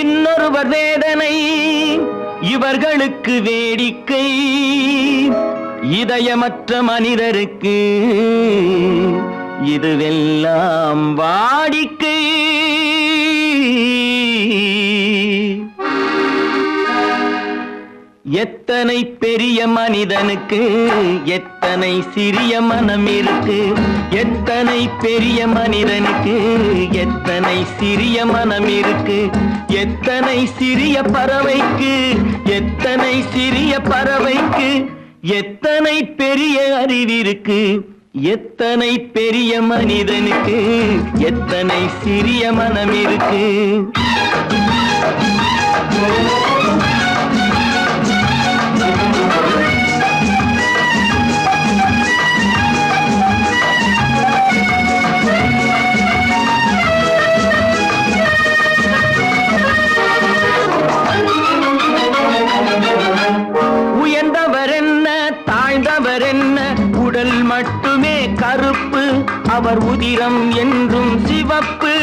இன்னொருவர் வேதனை இவர்களுக்கு வேடிக்கை, இதயமற்ற மனிதருக்கு இதுவெல்லாம் வாடிக்கை. எத்தனை பெரிய மனிதனுக்கு எத்தனை சிறிய மனம் இருக்கு, எத்தனை பெரிய மனிதனுக்கு எத்தனை சிறிய மனம் இருக்கு, எத்தனை சிறிய பறவைக்கு எத்தனை சிறிய பறவைக்கு எத்தனை பெரிய அறிவிருக்கு, எத்தனை பெரிய மனிதனுக்கு எத்தனை சிறிய மனம் இருக்கு. உயர்ந்தவர் என்ன தாழ்ந்தவர் என்ன, உடல் மட்டுமே கருப்பு, அவர் உதிரம் என்றும் சிவப்பு.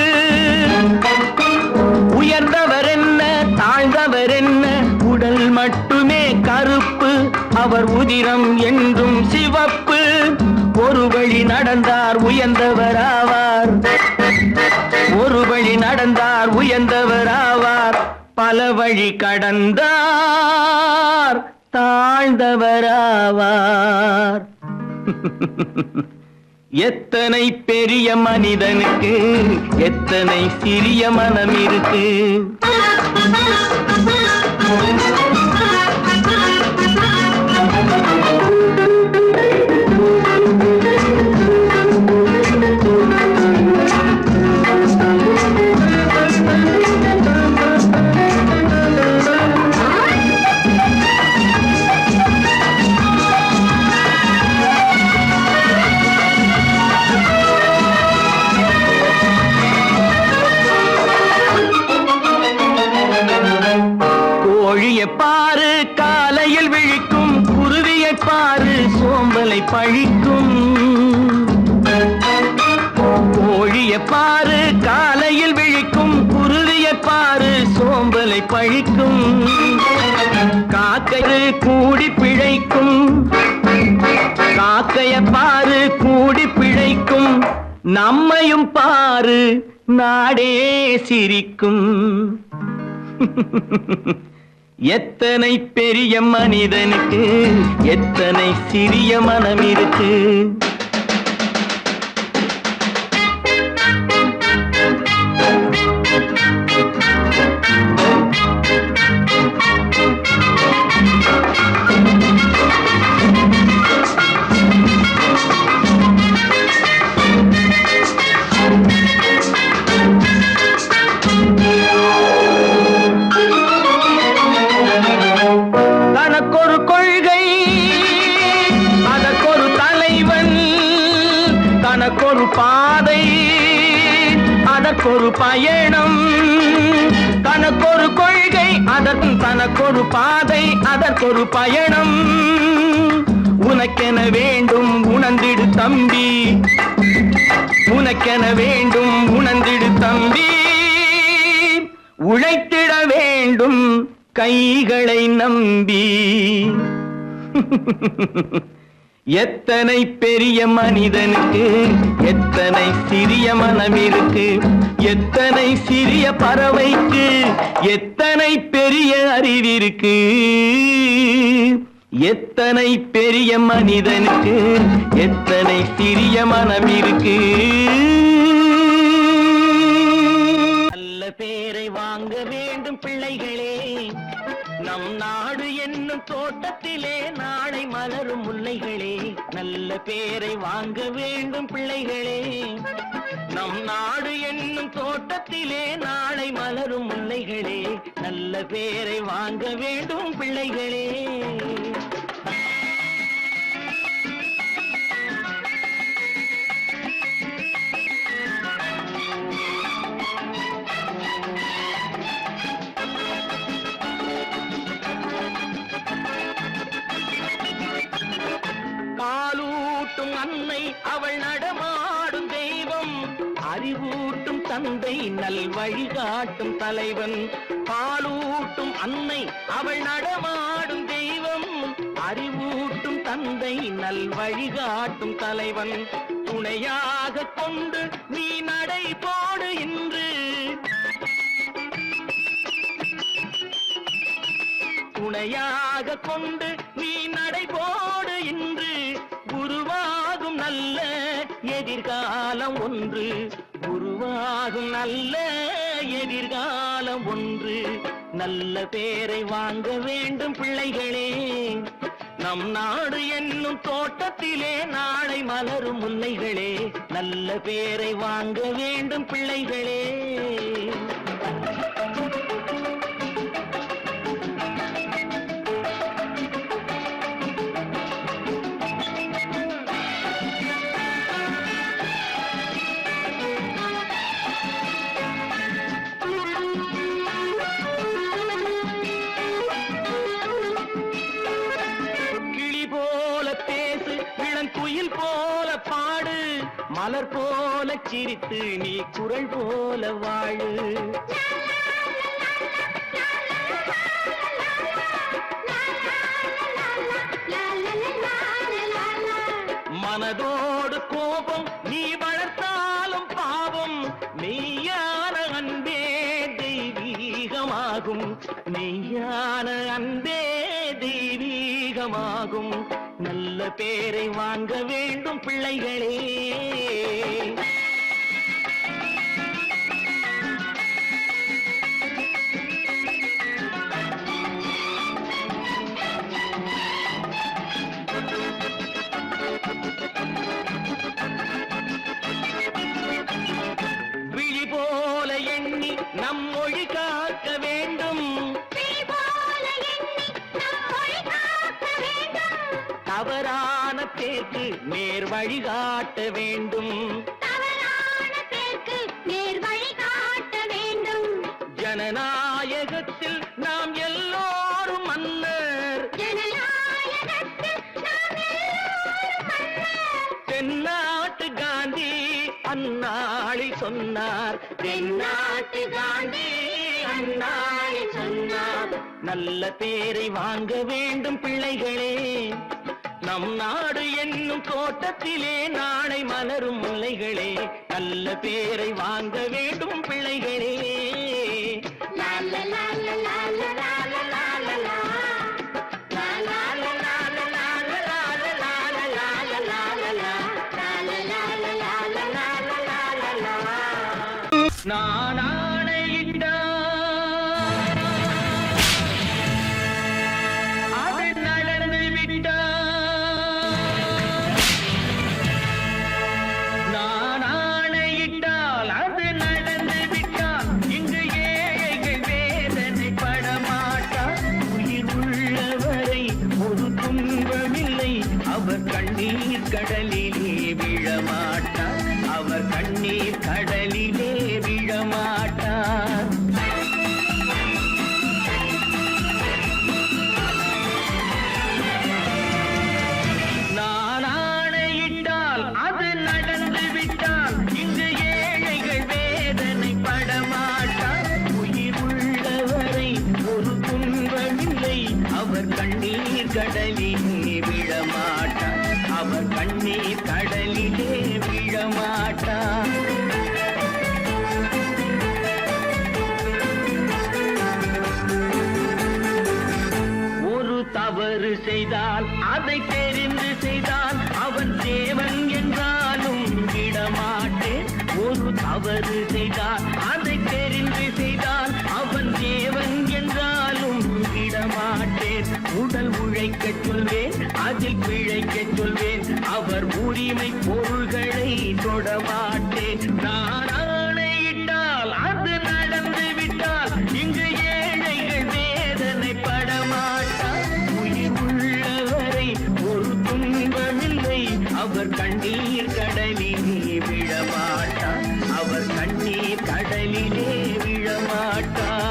உயர்ந்தவர் என்ன தாழ்ந்தவர் என்ன, உடல் மட்டுமே கருப்பு, அவர் உதிரம் என்றும் சிவப்பு. ஒரு வழி நடந்தார் உயர்ந்தவர் ஆவார், ஒரு வழி நடந்தார் உயர்ந்தவர் ஆவார், பல வழி கடந்தார் தாழ்ந்தவர் ஆவார். எத்தனை பெரிய மனிதனுக்கு எத்தனை சிறிய மனம் இருக்கு. கோழியை பாரு காலையில் விழிக்கும், குருவியை பாரு சோம்பலை பழிக்கும். கோழியை பாரு காலையில் விழிக்கும், குருவியை பாரு சோம்பலை பழிக்கும். காக்கை கூடி பிழைக்கும், காக்கையை பாரு கூடி பிழைக்கும். நம்மையும் பாரு நாடே சிரிக்கும். எத்தனை பெரிய மனிதனுக்கு எத்தனை சிறிய மனம் இருக்கு. தனக்கொரு கொள்கை அதற்கொரு தலைவன், தனக்கொரு பாதை அதற்கொரு பயணம். தனக்கொரு கொள்கை தனக்கொரு பாதை அதற்கொரு பயணம். உனக்கென வேண்டும் உணர்ந்திடு தம்பி, உனக்கென வேண்டும் உணர்ந்திடு தம்பி. உழைத்திட வேண்டும் கைகளை நம்பி. எத்தனை பெரிய மனிதனுக்கு எத்தனை சிறிய மனம் இருக்கு, எத்தனை சிறிய பறவைக்கு எத்தனை பெரிய அறிவிருக்கு, எத்தனை பெரிய மனிதனுக்கு எத்தனை சிறிய மனம் இருக்கு. நல்ல பேரை வாங்க வேண்டும் பிள்ளைகளே, நம் நாடு என்னும் தோட்டத்திலே நாளை மலரும் முல்லைகளே. நல்ல பேரை வாங்க வேண்டும் பிள்ளைகளே, நம் நாடு என்னும் தோட்டத்திலே நாளை மலரும் முல்லைகளே. நல்ல பேரை வாங்க வேண்டும் பிள்ளைகளே. காலூட்டும் அன்னை அவள் நடமாடும் தெய்வம், அறிவூர் பாலூட்டும் தந்தை நல் வழிகாட்டும் தலைவன், பாலூட்டும் அன்னை அவள் நடமாடும் தெய்வம், அறிவூட்டும் தந்தை நல் வழிகாட்டும் தலைவன், துணையாக கொண்டு நீ நடை போடு இன்று, துணையாக கொண்டு நீ நடை போடு இன்று, உருவாகும் நல்ல எதிர்காலம் ஒன்று, உருவாகும் நல்ல எதிர்காலம் ஒன்று. நல்ல பேரை வாங்க வேண்டும் பிள்ளைகளே, நம் நாடு என்னும் தோட்டத்திலே நாளை மலரும் முல்லைகளே, நல்ல பேரை வாங்க வேண்டும் பிள்ளைகளே. குயில் போல பாடு, மலர் போல சிரித்து நீ குரல் போல வாழு, மனதோடு கோபம் நீ வளர்த்தாலும் பாவம், மெய்யான அன்பே தெய்வீகமாகும், மெய்யான அன்பே தெய்வீகமாகும். நல்ல பேரை வாங்க வேண்டும் பிள்ளைகளே. விழி போல எண்ணி நம் மொழி காக்க வேண்டும், தவறான பேருக்கு நேர் வழிகாட்ட வேண்டும், ஜனநாயகத்தில் நாம் எல்லோரும் மன்னர், தென்னாட்டு காந்தி அந்நாளில் சொன்னார், தென்னாட்டு காந்தி அந்நாளில் சொன்னார். நல்ல பேரை வாங்க வேண்டும் பிள்ளைகளே, நம் நாடு என்னும் தோட்டத்திலே நாளை மலரும் முல்லைகளே, நல்ல பேரை வாங்க வேண்டும் பிள்ளைகளே. நான் ஆணையிட்டால் அது நடந்து விட்டால், நான் ஆணையிட்டால் அது நடந்து விட்டால், இங்கு ஏழைகள் வேதனை படமாட்டார், உயிர் உள்ளவரை ஒரு துன்பமில்லை, அவர் கண்ணீர் கடலிலே விழமாட்டார், அவர் கண்ணீர் கடலிலே விழமாட்டார். நான் ஆணையிட்டால் அது நடந்து விட்டால், இங்கு ஏழைகள் வேதனை படமாட்டார், உயிர் உள்ளவரை ஒரு துன்பமில்லை, அவர் கண்ணீர் கடலிலே விழமாட்டார், அவர் கண்ணீர் கடலிலே விழமாட்டார். ஒரு தவறு செய்தால் அதை தெரிந்து செய்தால் அவன் தேவன் என்றாலும் விடமாட்டேன், ஒரு தவறு செய்தால் அதை தெரிந்து செய்தால் அவன் தேவன் என்றாலும் விடமாட்டேன், உடல் உழைக்கச் சொல்வேன் அதில் பிழைக்கச் சொல்வேன், அவர் உரிமை பொருள்களை தொடமாட்டேன். நான் ஆணையிட்டால் அது நடந்து விட்டால், இங்கு ஏழைகள் வேதனை படமாட்டார், உயிர் உள்ளவரை ஒரு துன்பமில்லை, அவர் கண்ணீர் கடலிலே விழமாட்டார், அவர் கண்ணீர் கடலிலே விழமாட்டார்.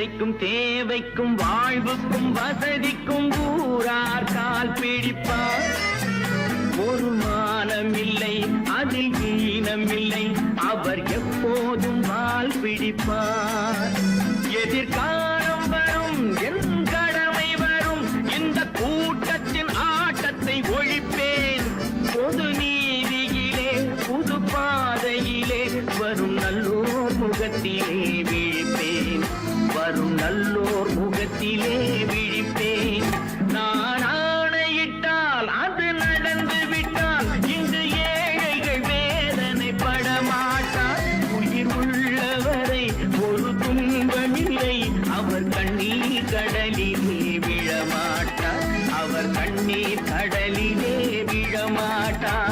ஆசைக்கும் தேவைக்கும் வாழ்வுக்கும் வசதிக்கும் ஊரார் கால் பிடிப்பார். ஒரு மானமில்லை அதில் ஈனமில்லை, அவர் எப்போதும் வால் பிடிப்பார். எதிர்காலம் வரும் என் கடமை வரும், இந்த கூட்டத்தின் ஆட்டத்தை ஒழிப்பேன். பொது நீதியிலே புது பாதையிலே வரும் நல்லோர் முகத்திலே விழிப்பேன். வரும் நல்லோர் முகத்திலே விழிப்பேன். நான் ஆணையிட்டால் அது நடந்து விட்டால் இங்கு ஏழைகள் வேதனைப்பட மாட்டார். உயிர் உள்ளவரை ஒரு துன்பமில்லை, அவர் கண்ணீர் கடலிலே விழமாட்டார். அவர் கண்ணீர் கடலிலே விழமாட்டார்.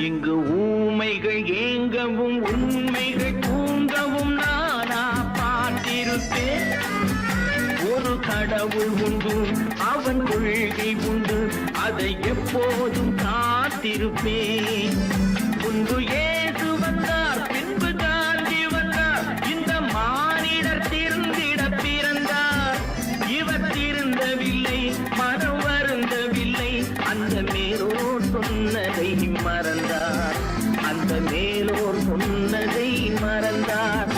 இங்கு ஊமைகள் ஏங்கவும் உண்மைகள் தூங்கவும் நானா பார்த்திருப்பேன். ஒரு கடவுள் உண்டு, அவன் கொள்கை உண்டு, அதை எப்போதும் காத்திருப்பேன். முன்பு இயேசு வந்தார், பின்பு காந்தி வந்தார், இந்த மானிடர் திருந்திட பிறந்தார். இவர் திருந்தவில்லை, மனம் வருந்தவில்லை, அந்த மேலோர் சொன்னதை மறந்தார். அந்த மேலோர் சொன்னதை மறந்தார்.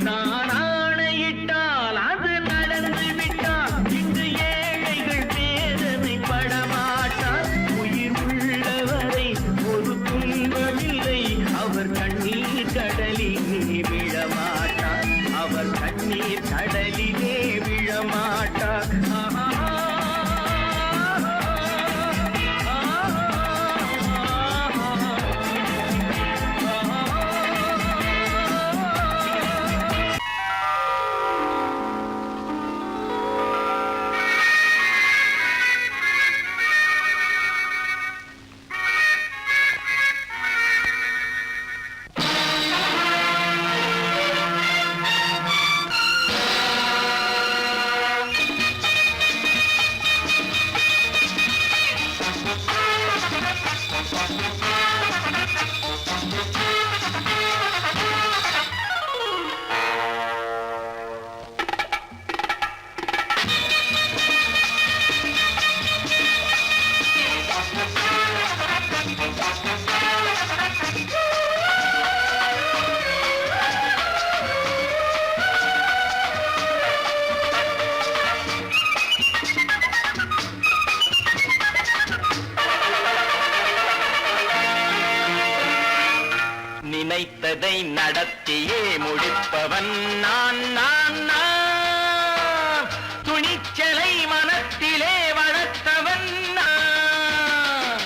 நான் ஆணையிட்டால் அது நடந்து விட்டால் இங்கு ஏழைகள் வேதனைப்பட மாட்டார். உயிர் உள்ளவரை ஒரு துன்பமில்லை, அவர் கண்ணீர் கடலிலே விழமாட்டார். அவர் கண்ணீர் கடலிலே விழமாட்டார். நினைத்ததை நடத்தியே முடிப்பவன் நான் நான் நான். துணிச்சலை மனத்திலே வளர்த்தவன் நான்.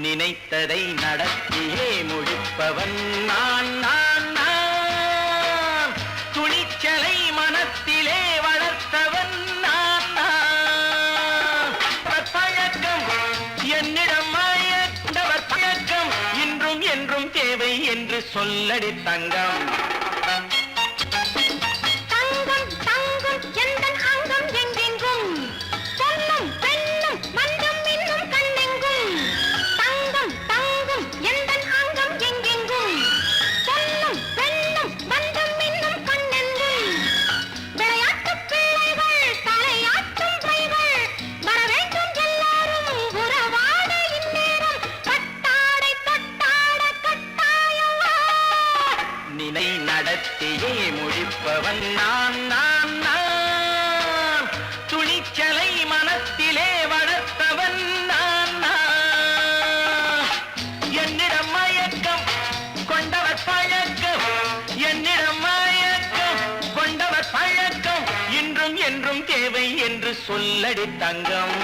நினைத்ததை நடத்தியே முடிப்பவன் நான் நான் நான். துணிச்சலை மனத்திலே வளர்த்தவன் நான் நான். பழக்கம் என்னிடம் மாயவர் பழக்கம் இன்றும் என்றும் தேவை என்று சொல்லடி தங்கம். தங்கம் தங்கம் எந்தன் அங்கம் எங்கெங்கும், பொன்னும் பெண்ணும் மன்றம் இன்னும் கண்ணெங்கும். தங்கம் தங்கம் எந்தன் அங்கம் எங்கெங்கும், பொன்னும் பெண்ணும் மன்றம் இன்னும் கண்ணெங்கும். விளையாட்டு பிள்ளைகள் தலையாட்டும் பைகள், வர வேண்டும் எல்லாரும் உறவாட இந்நேரம். கட்டாடை தொட்டாட கட்டாயவா. நினை நடத்தியே முடிப்பவன் நான் நான் நான். துணிச்சலை மனத்திலே வளர்த்தவன் நான் நான். என்னிடம் மயக்கம் கொண்டவர் பழக்கம், என்னிடம் மயக்கம் கொண்டவர் பழக்கம் இன்றும் என்றும் தேவை என்று சொல்லடி தங்கம்.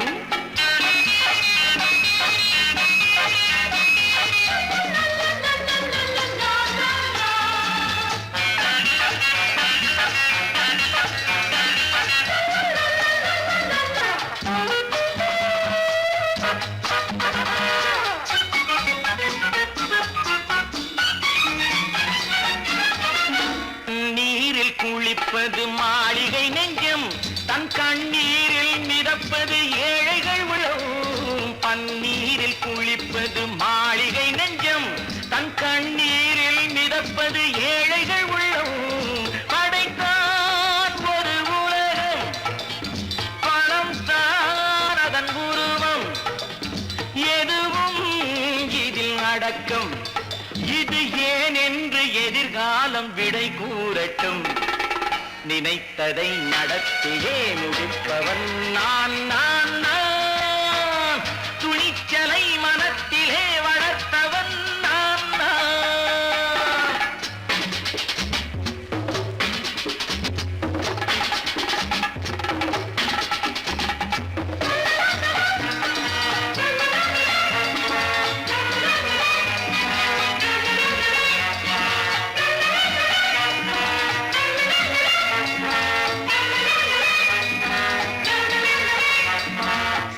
பன்னீரில் குளிப்பது மாளிகை நெஞ்சம், தன் கண்ணீரில் மிதப்பது ஏழைகள் உள்ளம். படைத்தான் ஒரு உலகம், பணம் தான் அதன் உருவம், எதுவும் இதில் அடக்கம். இது ஏன் என்று எதிர்காலம் விடை கூறட்டும். நினைத்ததை நடத்தியே முடிப்பவன் நான் நான் நான். துணிச்சலை மனத்திலே வளர்த்தவன் நான் நான்.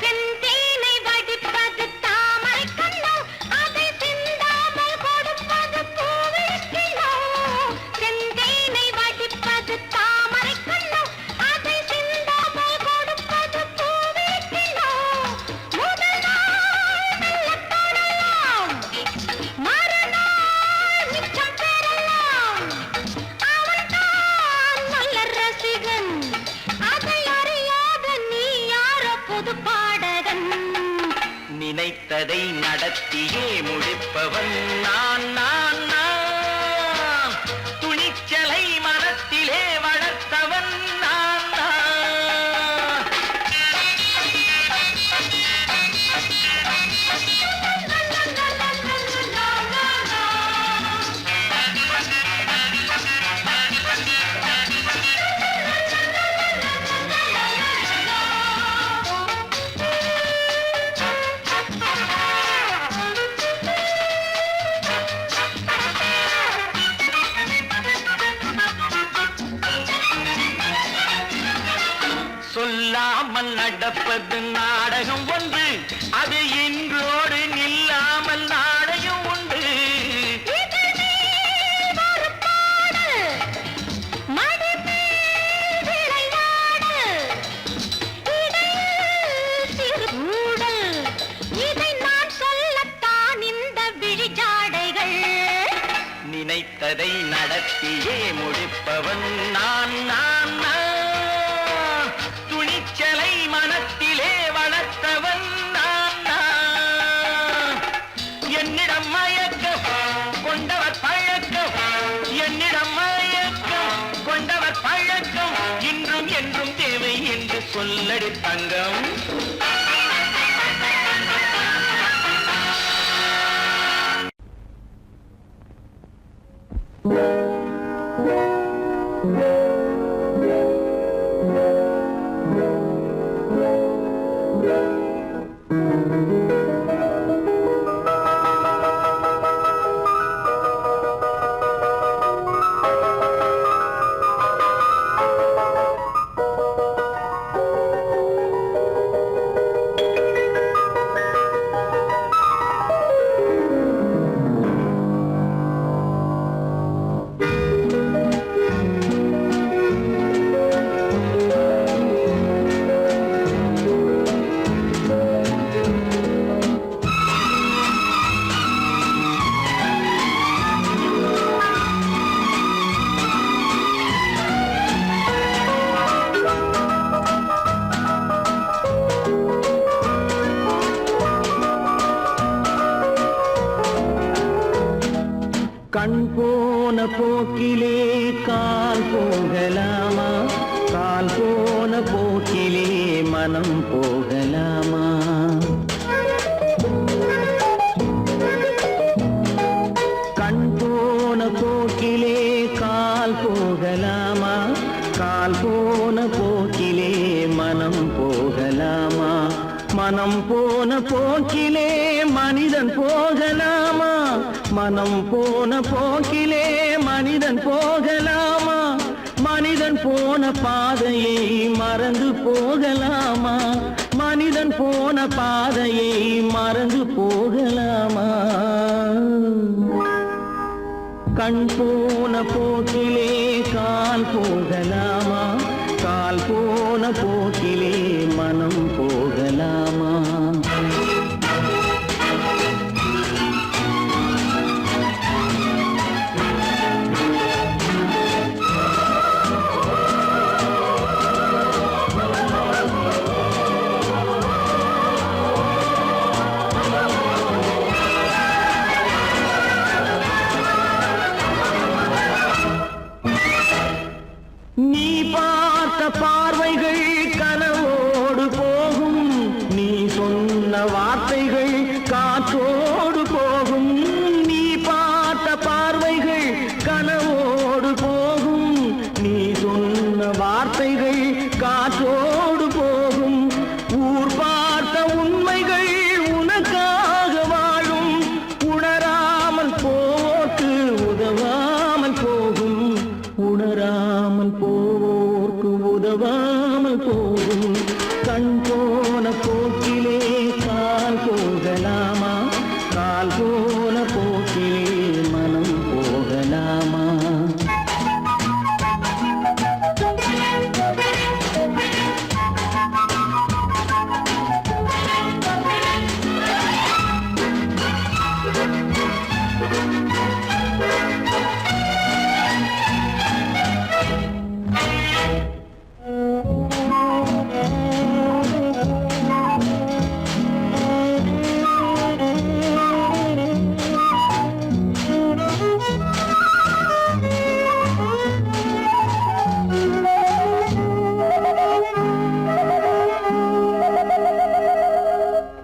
செந்தேனை வடிப்பது தாமரை கண்ணோ, அதை சிந்தாமல் கொடுப்பது பூவிழிக்கிலோ. செந்தேனை வடிப்பது தாமரை கண்ணோ, அதை சிந்தாமல் கொடுப்பது பூவிழிக்கிலோ. முதல் நாள் மெல்லத் தொடலாம், மறுநாள் மிச்சம் பெறலாம். அவன்தான் நல்ல ரசிகன், அதை அறியாத நீ யாரோ புது பாடகன். நினைத்ததை நடத்தியே முடிப்பவன் நான் நான் நான். துணிச்சலை மனத்திலே வளர்த்தவன் நான் நான். சொல்லாமல் நடப்பது நாடகம் ஒன்று, அது இன்றோடு நில்லாமல் நாடையும் உண்டு. இதழ் மேல் ஒரு பாடு, மடி மேல் விளையாடு, இடையில் சிறு ஊடல், இதை நான் சொல்லத்தான் இந்த விழிஜாடைகள். நினைத்ததை நடத்தியே முடிப்பவன் நான் நான் நான். துணிச்சலை மனத்திலே வளர்த்தவன் நான் நான். என்னிடம் மயக்கம் கொண்டவர் பழக்கம், என்னிடம் மயக்கம் கொண்டவர் பழக்கம், இன்றும் என்றும் தேவை என்று சொல்லடி தங்கம். கண் போன போக்கிலே கால் போகலாமா, கால் போன போக்கிலே மனம் போகலாமா. கண் போன போக்கிலே கால் போகலாமா, கால் போன போக்கிலே மனம் போகலாமா. மனம் போன போக்கிலே மனிதன் போகலாமா, மனம் போன போக்கிலே மனிதன் போகலாமா. மனிதன் போன பாதையை மறந்து போகலாமா, மனிதன் போன பாதையை மறந்து போகலாமா. கண் போன போக்கிலே கால் போகலாமா, கால் போன போக்கிலே மனம் போகலாமா. வார்த்தைகள் காற்றோடு போகும், நீ பார்த்த பார்வைகள் கனவோடு போகும், நீ சொன்ன வார்த்தைகள் காற்றோடு போகும், ஊர் பார்த்த உண்மைகள் உனக்காக வாழும், உணராமல் போக்கு உதவாமல் போகும், உணராமல் போக்கு உதவாமல் போகும். கண் போன போக்கிலே கால் போகலாமா, கால் போன போக்கிலே மனம் போகலாமா?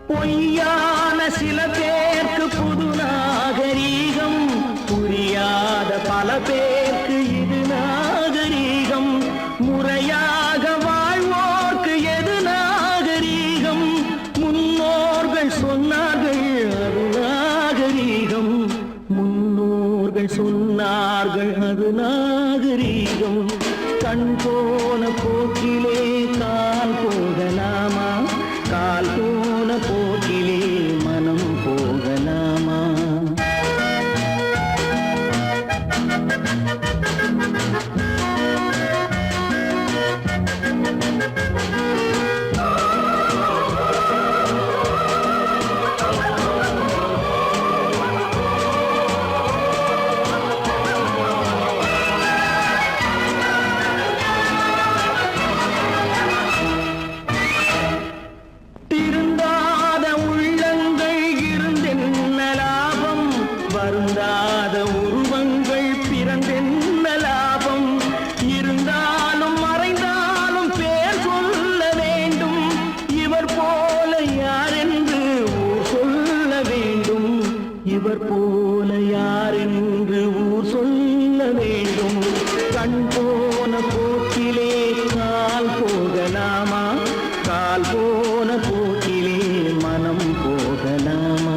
பொய்யான சில பேருக்கு புது நாகரீகம், புரியாத பல பேருக்கு இது நாகரீகம், முறையாக வாழ்வோர்க்கு எது நாகரீகம், முன்னோர்கள் சொன்னார்கள் அது நாகரீகம், முன்னோர்கள் சொன்னார்கள் அது நாகரீகம். கண் போன போக்கிலே கால் போகலாமா, கால் போன போக்கிலே மனம் போகலாமா? திருந்தாத உள்ளங்கள் இருந்தென்ன லாபம், வருந்தாத உருவங்கள் பிறந்தென்ன லாபம், இருந்தாலும் மறைந்தாலும் பேர் சொல்ல வேண்டும், இவர் போல யாரென்று ஊர் சொல்ல வேண்டும், இவர் போல யாரென்று ஊர் சொல்ல வேண்டும். கண் போன போக்கிலே கால் போகலாமா, கால் போன போக்கிலே மனம் போகலாமா?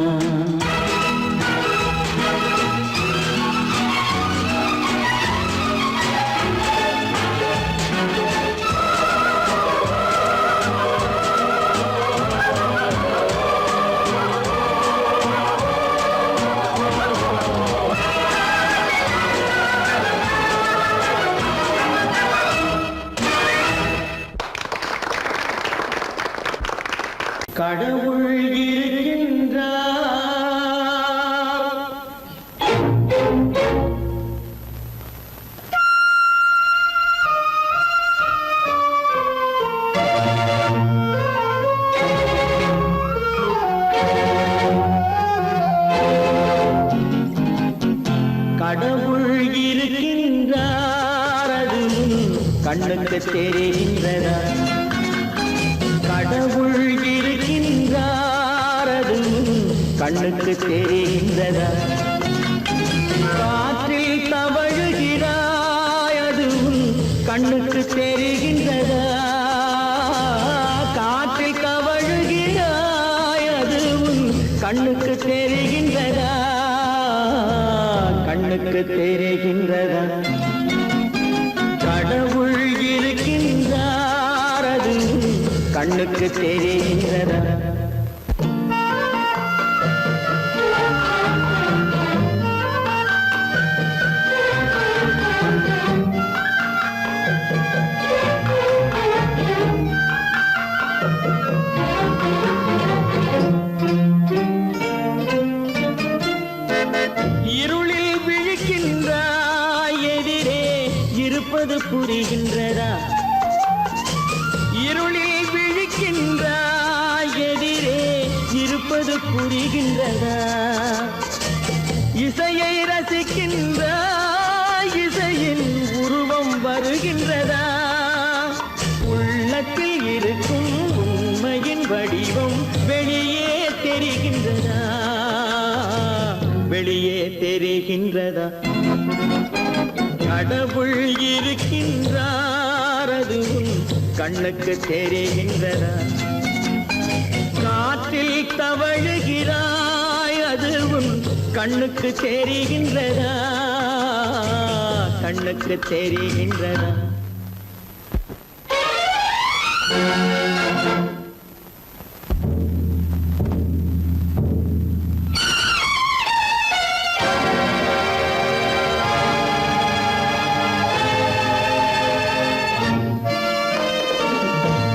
கடவுள் இருக்கின்றார், கடவுள் இருக்கின்றார், அது கண்ணுக்கு தெரிகின்றதா? கடவுள் இருக்கின்றார், அது கண்ணுக்கு தெரிகின்றதா? காற்றில் தவழுகிறாய், அது கண்ணுக்கு தெரிகின்றதா? காற்றில் தவழுகிறாய், அது கண்ணுக்கு தெரிகின்றதா? கண்ணுக்கு தெரிகின்றதா? கடவுள் இருக்கின்றார், அது கண்ணுக்கு தெரிகின்றதா? இருளில் விழிக்கின்றாய், எதிரே இருப்பது புரிகின்றதா? இருளில் விழிக்கின்றாய், எதிரே இருப்பது புரிகின்றதா? இசையை ரசிக்கின்றாய், இசையின் உருவம் வருகின்றதா? உள்ளத்தில் இருக்கும் உண்மையின் வடிவம் வெளியே தெரிகின்றதா? தெரிகின்றதா வெளியே தெரிகின்றதா கடவுள் இருக்கின்றார் அதுவும் கண்ணுக்கு தெரிகின்றதா காற்றில் தவழுகிறாய் அதுவும் கண்ணுக்கு தெரிகின்றதா கண்ணுக்கு தெரிகின்றதா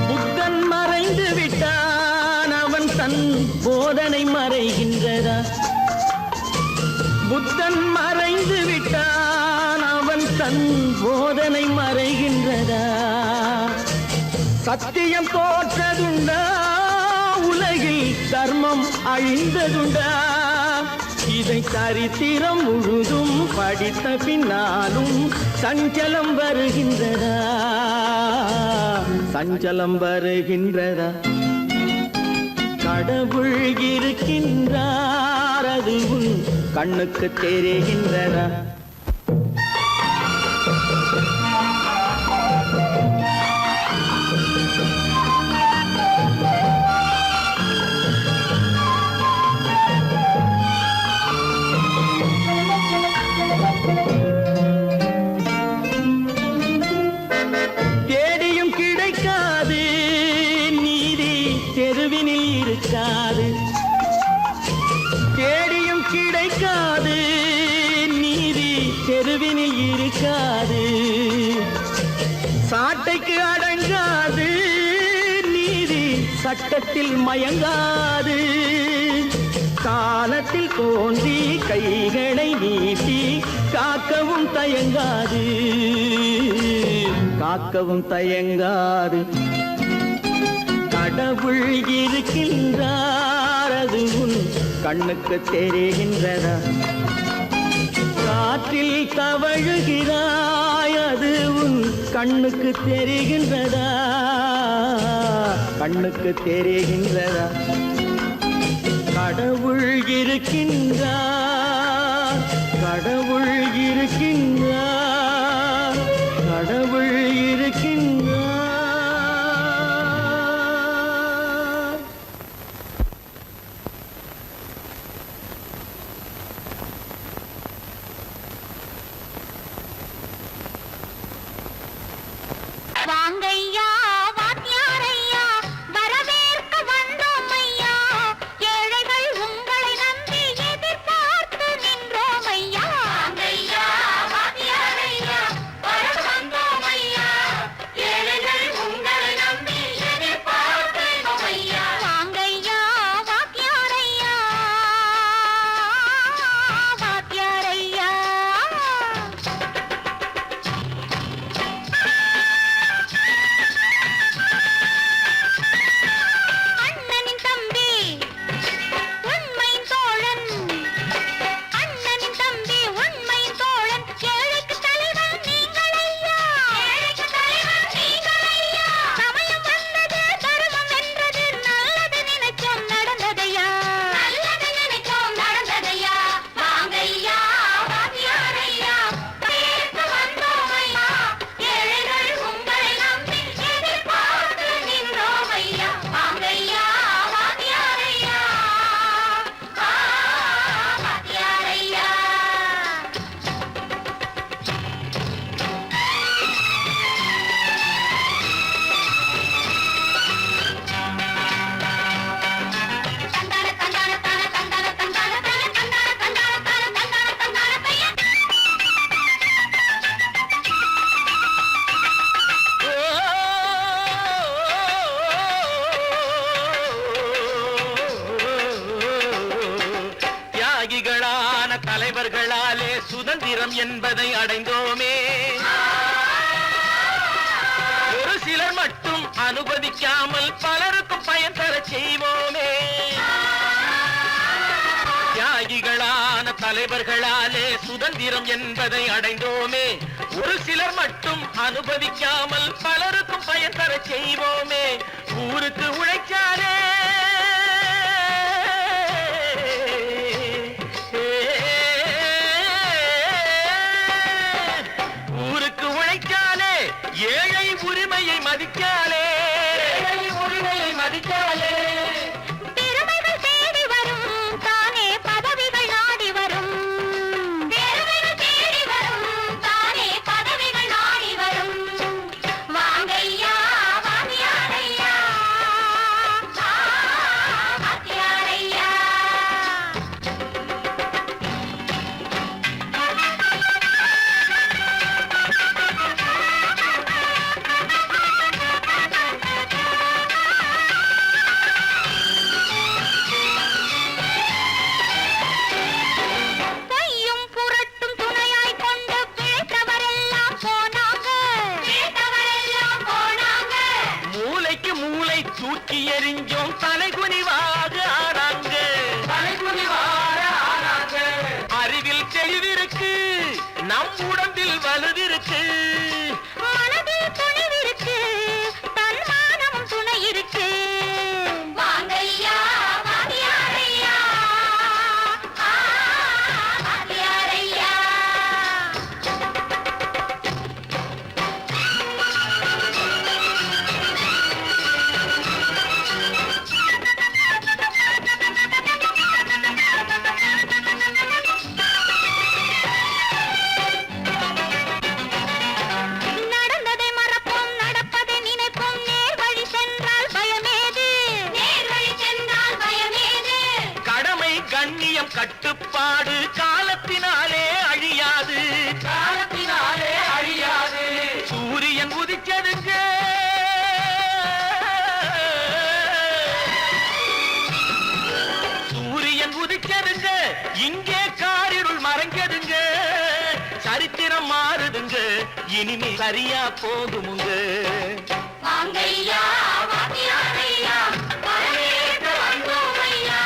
புத்தன் மறைந்து விட்டான் அவன் தன் போதனை மறைகின்றதா புத்தன் மறைந்து விட்டான் அவன் தன் போதனை மறைகின்றதா சத்தியம் தோற்றதுண்டா உலகில் தர்மம் அழிந்ததுண்டா இதை சரித்திரம் முழுதும் படித்த பின்னாலும் சஞ்சலம் வருகின்றதா சஞ்சலம் வருகின்றதா கடவுள் இருக்கின்றார் அதுவும் கண்ணுக்கு தெரிகின்றதா தேடியும் கிடைக்காது நீதி தெருவினில் இருக்காது தேடியும் கிடைக்காது நீதி தெருவினில் இருக்காது சாட்டைக்கு அடங்காது நீதி சட்டத்தில் மயங்காது காலத்தில் தோன்றி கைகளை நீட்டி காக்கவும் தயங்காது காக்கவும் தயங்காது கடவுள் இருக்கின்றார் அதுவும் கண்ணுக்கு தெரிகின்றதா காற்றில் தவழுகிறாய் அதுவும் கண்ணுக்கு தெரிகின்றதா கண்ணுக்கு தெரிகின்றதா கடவுள் இருக்கின்றார் கடவுள் இருக்கின்றார் கடவுள் இருக்கின்றார் வாங்கையா வாத்தியாரையா வரவேற்க வந்தோம் ஐயா ஏழைகள் உங்களை நம்பி எதிர்பார்த்து நின்றோம் ஐயா வாங்கையா வாத்தியாரையா வர வந்தோம் ஐயா ஏழைகள் உங்களை நம்பி எதிர்பார்த்து நின்றோம் ஐயா வாங்கையா வாத்தியாரையா வாத்தியாரையா அண்ணனின் தம்பி உண்மையின் தோழன் அண்ணனின் தம்பி உண்மையின் தோழன் ஏழைக்கு தலைவன் நீங்கள் ஐயா ஏழைக்கு தலைவன் நீங்கள் ஐயா சமயம் வந்தது தர்மம் வென்றது நல்லது நினைச்சோம் நடந்ததையா நல்லது நினைச்சோம் நடந்ததையா வாங்கையா வாத்தியாரையா பேச வந்தோம் ஐயா ஏழைகள் உங்களை நம்பி எதிர்பார்த்து நின்றோம் ஐயா வாங்கையா வாத்தியாரையா வாத்தியாரையா தந்தான தந்தான தான தந்தான தந்தான தான தந்தான தந்தான தான தந்தான தந்தான பையன் தியாகிகளான தலைவர்களாலே சுதந்திரம் என்பதை அடைந்தோமே ஒரு சிலர் மட்டும் அனுமதிக்காமல் பலருக்கும் பயன் தர செய்வோமே தியாகிகளான தலைவர்களாலே சுதந்திரம் என்பதை அடைந்தோமே ஒரு சிலர் மட்டும் அனுமதிக்காமல் பலருக்கும் பயன் தர செய்வோமே ஊருக்கு உழைச்சாலே மதிக்காலே உரிமையை மதிக்காலே பெருமைகள் தேடி வரும் தானே பதவிகள் நாடி வரும் பெருமைகள் தேடி வரும் தானே பதவிகள் நாடி வரும் வாங்கையா வாங்கியாரையா வாங்கியாரையா பொய்யும் புரட்டும் துணையாய் கொண்டு பிழைத்தவரெல்லாம் போனாங்க பிழைத்தவரெல்லாம் போனாங்க மூளைக்கு மூளை தூக்கி எறிஞ்சோம் தலைகுனிவாக ஆனாங்க அறிவில் தெளிவிருக்கு நம் உடம்பில் வலுவிருக்கு மனதில் துணிவிருக்கு தன்மானமும் துணை இருக்கு வாங்கையா வாங்கியாரையா வாங்கியாரையா நடந்ததை மறப்போம் நடப்பதை நினைப்போம் நேர் வழி சென்றால் பயமேது நேர் வழி சென்றால் பயமேது கடமை கண்ணியம் கட்டுப்பாடு காலத்தினாலே அழியாது சூரியன் உதிச்சதுங்க சூரியன் உதிச்சதுங்க இங்கே காரிருள் மறைஞ்சதுங்க சரித்திரம் மாறுதுங்க இனிமே சரியா போகுமுங்க வாங்கையா வாங்கியாரையா வரவேற்க வந்தோமையா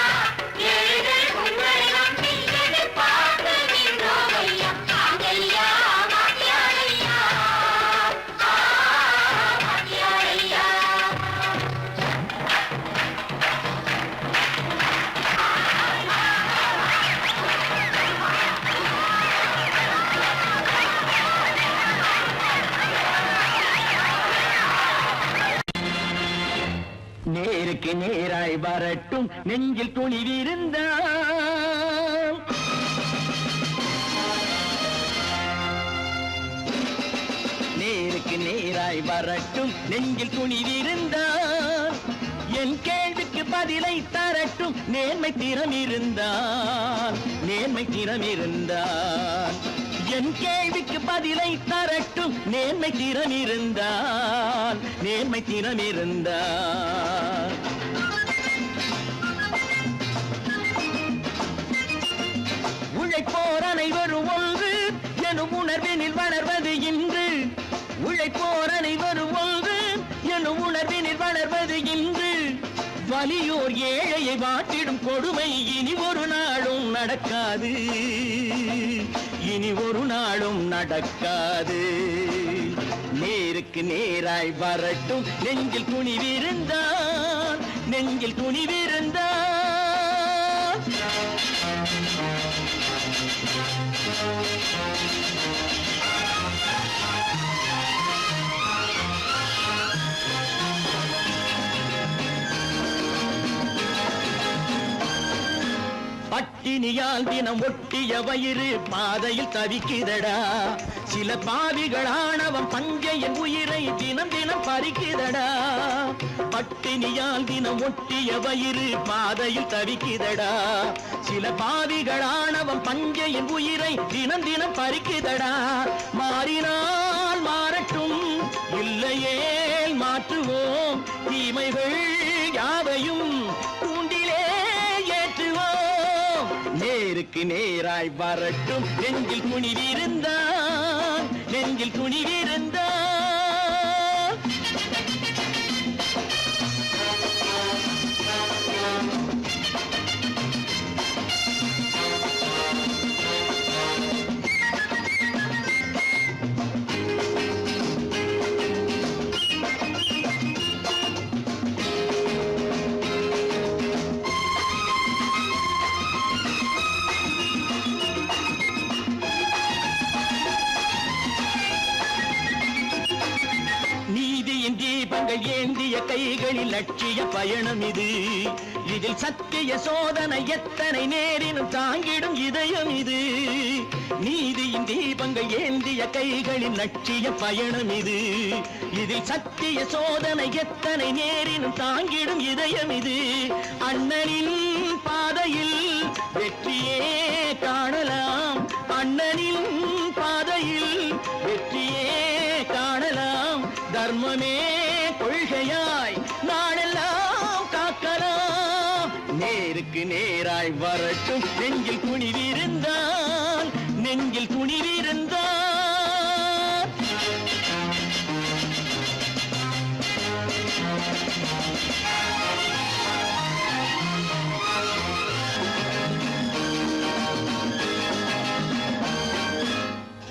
ஏழைகள் உங்களை நம்பி எதிர்பார்த்து நின்றோமையா வாங்கையா வாங்கியாரையா வாங்கியாரையா நேருக்கு நேராய் வரட்டும் நெஞ்சில் துணிவிருந்தால் நேருக்கு நேராய் வரட்டும் நெஞ்சில் துணிவிருந்தால் என் கேள்விக்கு பதிலை தரட்டும் நேர்மை திறம் இருந்தால் என் கேள்விக்கு பதிலை தரட்டும் நேர்மை திறம் இருந்தால் உழைப்போர் அனைவரும் ஒன்று எனும் உணர்வினில் வளர்வது இன்று உழைப்போர் அனைவரும் ஒன்று எனும் உணர்வினில் வளர்வது இன்று வலியோர் ஏழையை வாட்டிடும் கொடுமை இனி ஒரு நாளும் நடக்காது நேருக்கு நேராய் வரட்டும் நெஞ்சில் துணிவிருந்தால் பட்டினியால் தினம் ஒட்டிய வயிறு பாதையில் தவிக்குதடா சில பாவிகள் ஆணவம் பஞ்சையின் உயிரை தினம் தினம் பறிக்குதடா பட்டினியால் தினம் ஒட்டிய வயிறு பாதையில் தவிக்குதடா சில பாவிகள் ஆணவம் பஞ்சையின் உயிரை தினம் தினம் பறிக்குதடா மாறினால் மாறட்டும் இல்லையேல் மாற்றுவோம் தீமைகள் யாவையும் தூண்டிலே ஏற்றுவோம் நேருக்கு நேராய் வரட்டும் நெஞ்சில் துணிவிருந்தால் தீபங்கள் ஏந்திய கைகளில் லட்சிய பயணம் இது. இதில் சத்திய சோதனை எத்தனை நேரினும் தாங்கிடும் இதயம் இது. நீதியின் தீபங்கள் ஏந்திய கைகளில் லட்சிய பயணம் இது. இதில் சத்திய சோதனை எத்தனை நேரினும் தாங்கிடும் இதயம் இது. அண்ணனின் பாதையில் வெற்றியே காணலாம். அண்ணனின் பாதையில் வெற்றியே காணலாம். தர்மமே கொள்கையாய் நாளெல்லாம் காக்கலாம். நேருக்கு நேராய் வரட்டும் நெஞ்சில் துணிவிருந்தால், நெஞ்சில் துணிவிருந்தால்.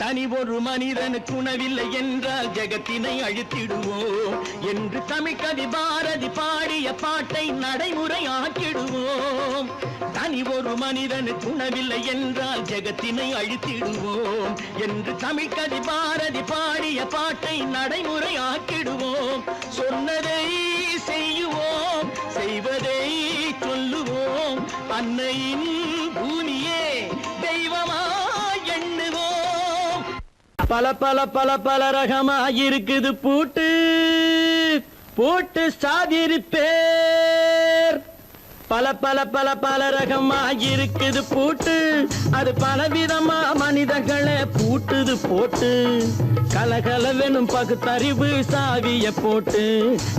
தனி ஒரு மனிதனுக்கு உணவில்லை என்றால் ஜெகத்தினை அழித்திடுவோம் என்று தமிழ்கவி பாரதி பாடிய பாட்டை நடைமுறையாக்கிடுவோம். தனி ஒரு மனிதனுக்கு உணவில்லை என்றால் ஜெகத்தினை அழித்திடுவோம் என்று தமிழ்கவி பாரதி பாடிய பாட்டை நடைமுறையாக்கிடுவோம். சொன்னதை செய்யுவோம், செய்வதை சொல்லுவோம். அன்னையின் பூமியே தெய்வமா எண்ணுவோம். பல பல பல பல ரகமாயிருக்குது பூட்டு, பூட்டு சாதிருப்பேர். பல பல பல பல ரகமாயிருக்குது பூட்டு, அது பலவிதமா மனிதர்களை பூட்டுது போட்டு. கலகலவெனும் பகுத்தறிவு சாவிய போட்டு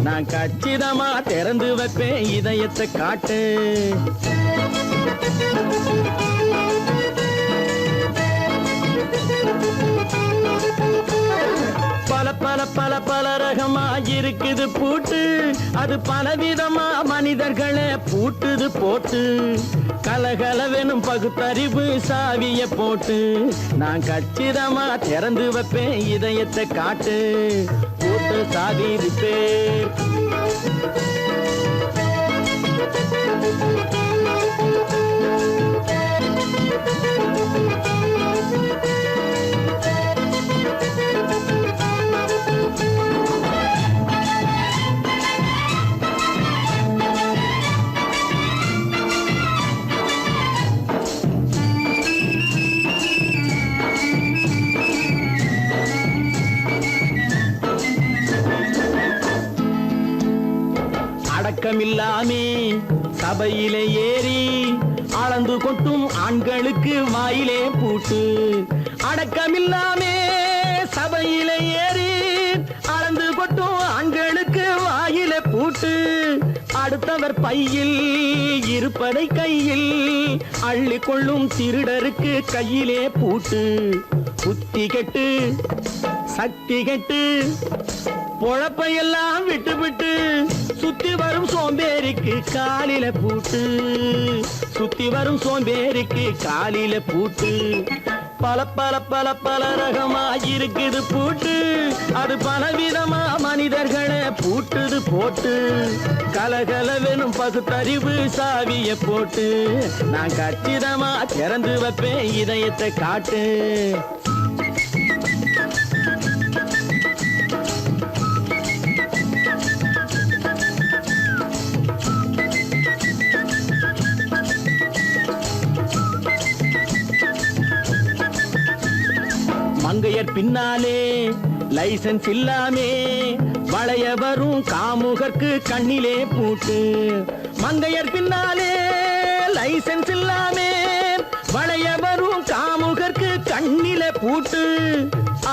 நான் கச்சிதமா திறந்து வைப்பேன் இதயத்தை காட்டு. பல பல பல பல ரகமாயிருக்குது பூட்டு, அது பலவிதமா மனிதர்களை பூட்டுது போட்டு. கலகலவெனும் பகுத்தறிவு சாவிய போட்டு நான் கச்சிதமா திறந்து வைப்பேன் இதயத்தை காட்டு. பூட்டு சாதிருப்பேர். அடக்கமில்லாமே சபையிலே ஏறி அளந்து கொட்டும் ஆண்களுக்கு வாயிலே பூட்டு. அடக்கமில்லாமே சபையிலே ஏறி அளந்து கொட்டும் ஆண்களுக்கு வாயிலே பூட்டு. அடுத்தவர் பையில் இருப்பதை கையில் அள்ளி கொள்ளும் திருடருக்கு கையிலே பூட்டு. புத்தி கெட்டு சக்தி கெட்டு பொழப்பையெல்லாம் விட்டு விட்டு சுத்தி வரும் சோம்பேறிக்கு காலில பூட்டு. சுத்தி வரும் சோம்பேறிக்கு காலில பூட்டு. பல பல பல பல ரகமாயிருக்குது பூட்டு, அது பலவிதமா மனிதர்களை பூட்டுது போட்டு. கலகலவெனும் பகுத்தறிவு சாவிய போட்டு நான் கச்சிதமா திறந்து வைப்பேன் இதயத்தை காட்டு. மங்கையர் பின்னாலே லைசன்ஸ் இல்லாமே வளைய வரும் காமுகர்க்கு கண்ணிலே பூட்டு. மங்கையர் பின்னாலே லைசன்ஸ் இல்லாமே வளைய வரும் காமுகர்க்கு கண்ணிலே பூட்டு.